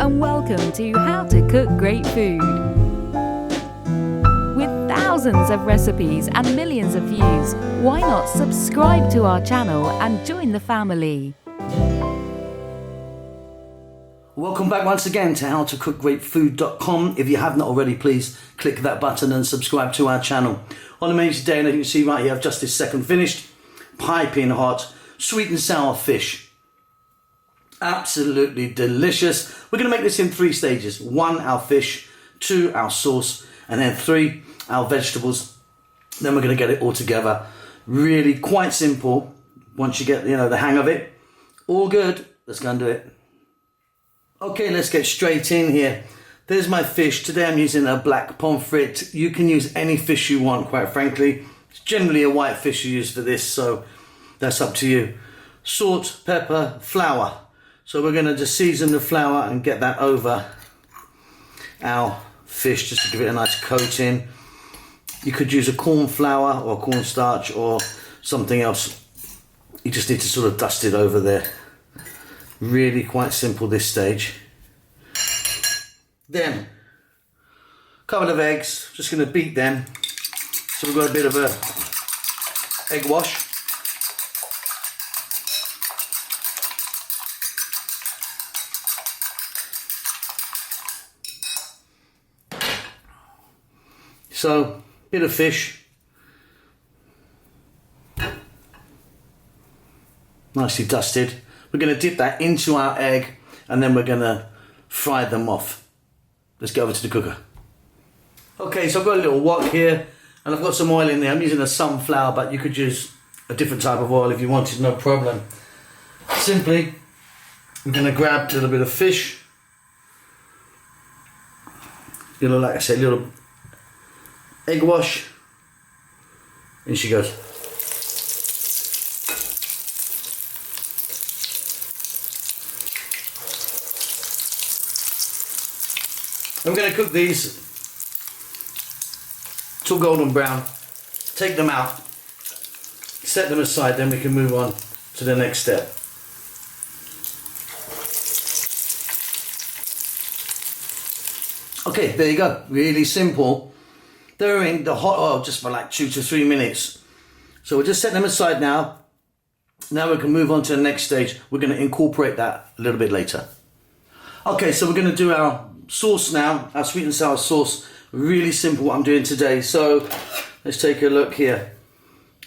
and welcome to How to Cook Great Food. With thousands of recipes and millions of views, why not subscribe to our channel and join the family? Welcome back once again to howtocookgreatfood.com. If you have not already, please click that button and subscribe to our channel. On the menu today, and as you can see right here, I've just this second finished, piping hot, sweet and sour fish. Absolutely delicious. We're going to make this in 3 stages. 1, our fish. 2, our sauce. And then 3, our vegetables. Then we're going to get it all together. Really quite simple. Once you get, the hang of it. All good. Let's go and do it. Okay, let's get straight in here. There's my fish. Today I'm using a black pomfret. You can use any fish you want, quite frankly. It's generally a white fish you use for this, so that's up to you. Salt, pepper, flour. So we're going to just season the flour and get that over our fish just to give it a nice coating. You could use a corn flour or cornstarch or something else. You just need to sort of dust it over there. Really quite simple this stage. Then, a couple of eggs, just going to beat them. So we've got a bit of a egg wash. So, bit of fish. Nicely dusted. We're going to dip that into our egg and then we're going to fry them off. Let's get over to the cooker. Okay, so I've got a little wok here and I've got some oil in there. I'm using a sunflower, but you could use a different type of oil if you wanted, no problem. Simply, I'm going to grab a little bit of fish. Like I said, little egg wash. In she goes. I'm going to cook these till golden brown, take them out, set them aside, then we can move on to the next step. Okay, there you go, really simple. They're in the hot oil just for like 2 to 3 minutes. So we'll just set them aside now. Now we can move on to the next stage. We're going to incorporate that a little bit later. Okay, so we're going to do our sauce now, our sweet and sour sauce. Really simple what I'm doing today. So let's take a look here.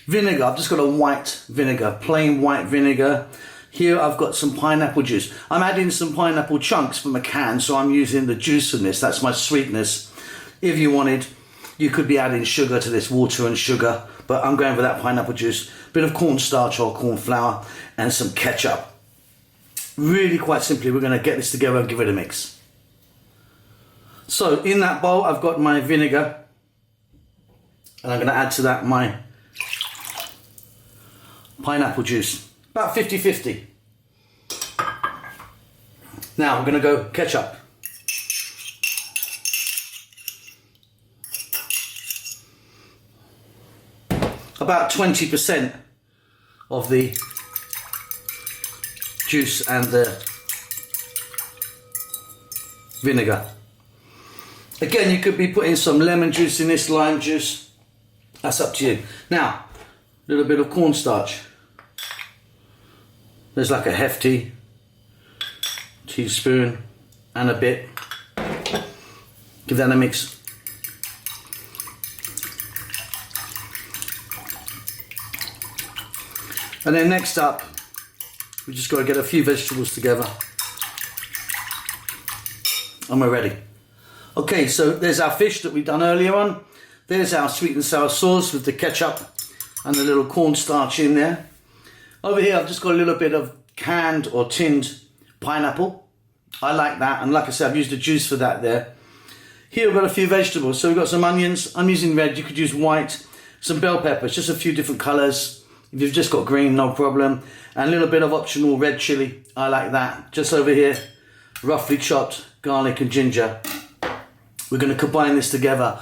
Vinegar, I've just got a white vinegar, plain white vinegar. Here I've got some pineapple juice. I'm adding some pineapple chunks from a can, so I'm using the juice in this. That's my sweetness. If you wanted, you could be adding sugar to this, water and sugar, but I'm going for that pineapple juice. Bit of cornstarch or corn flour and some ketchup. Really quite simply, we're going to get this together and give it a mix. So in that bowl, I've got my vinegar, and I'm going to add to that my pineapple juice, about 50-50. Now I'm going to go ketchup. About 20% of the juice and the vinegar. Again, you could be putting some lemon juice in this, lime juice. That's up to you. Now, a little bit of cornstarch. There's like a hefty teaspoon and a bit. Give that a mix. And then next up, we just got to get a few vegetables together. And we're ready. Okay, so there's our fish that we've done earlier on. There's our sweet and sour sauce with the ketchup and the little cornstarch in there. Over here, I've just got a little bit of canned or tinned pineapple. I like that, and like I said, I've used the juice for that there. Here we've got a few vegetables. So we've got some onions. I'm using red, you could use white. Some bell peppers, just a few different colours. If you've just got green, no problem. And a little bit of optional red chilli. I like that. Just over here, roughly chopped garlic and ginger. We're going to combine this together.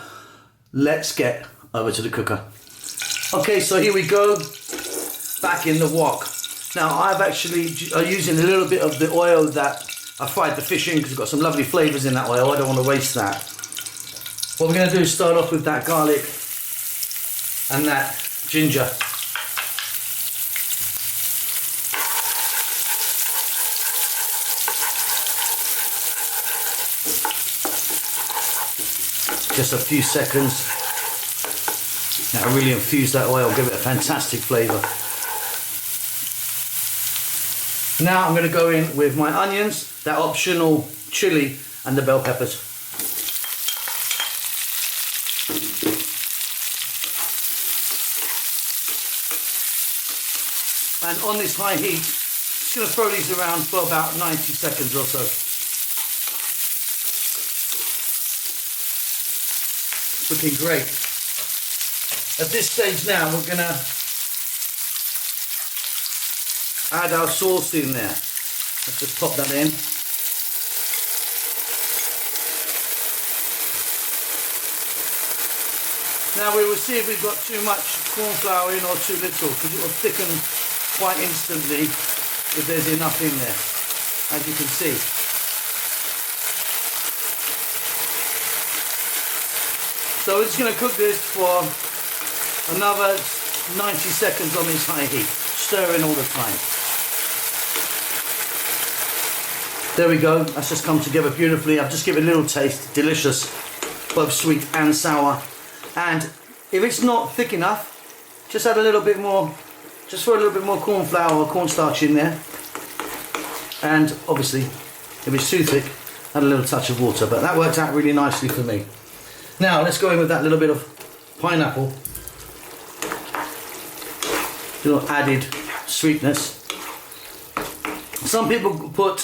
Let's get over to the cooker. Okay, so here we go. Back in the wok. Now I've actually using a little bit of the oil that I fried the fish in because it's got some lovely flavours in that oil. I don't want to waste that. What we're going to do is start off with that garlic and that ginger. Just a few seconds. That'll really infuse that oil, give it a fantastic flavour. Now I'm going to go in with my onions, that optional chilli and the bell peppers. And on this high heat, just going to throw these around for about 90 seconds or so. Looking great. At this stage now, we're going to add our sauce in there. Let's just pop that in. Now we will see if we've got too much corn flour in or too little, because it will thicken quite instantly if there's enough in there, as you can see. So we're just going to cook this for another 90 seconds on this high heat, stirring all the time. There we go, that's just come together beautifully. I've just given it a little taste, delicious, both sweet and sour. And if it's not thick enough, just add a little bit more, just throw a little bit more corn flour or cornstarch in there. And obviously, if it's too thick, add a little touch of water, but that worked out really nicely for me. Now let's go in with that little bit of pineapple, a little added sweetness. Some people put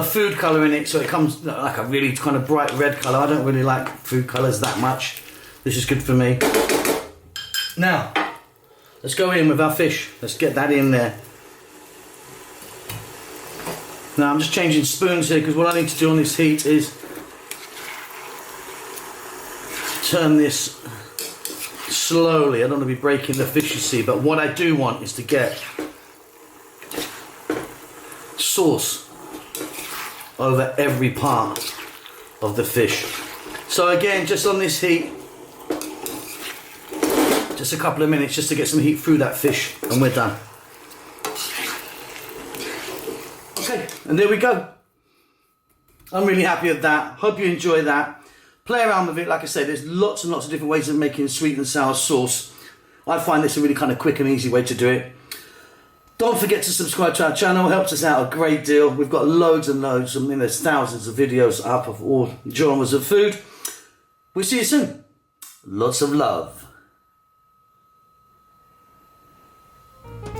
food colour in it, so it comes like a really kind of bright red colour. I don't really like food colours that much. This is good for me. Now, let's go in with our fish. Let's get that in there. Now I'm just changing spoons here because what I need to do on this heat is turn this slowly. I don't want to be breaking the fish, you see, but what I do want is to get sauce over every part of the fish. So again, just on this heat, just a couple of minutes just to get some heat through that fish and we're done. Okay, and there we go. I'm really happy with that. Hope you enjoy that. Play around with it. Like I said, there's lots and lots of different ways of making sweet and sour sauce. I find this a really kind of quick and easy way to do it. Don't forget to subscribe to our channel. It helps us out a great deal. We've got loads and loads. I mean, there's thousands of videos up of all genres of food. We'll see you soon. Lots of love.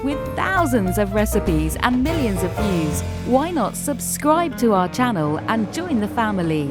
With thousands of recipes and millions of views, why not subscribe to our channel and join the family?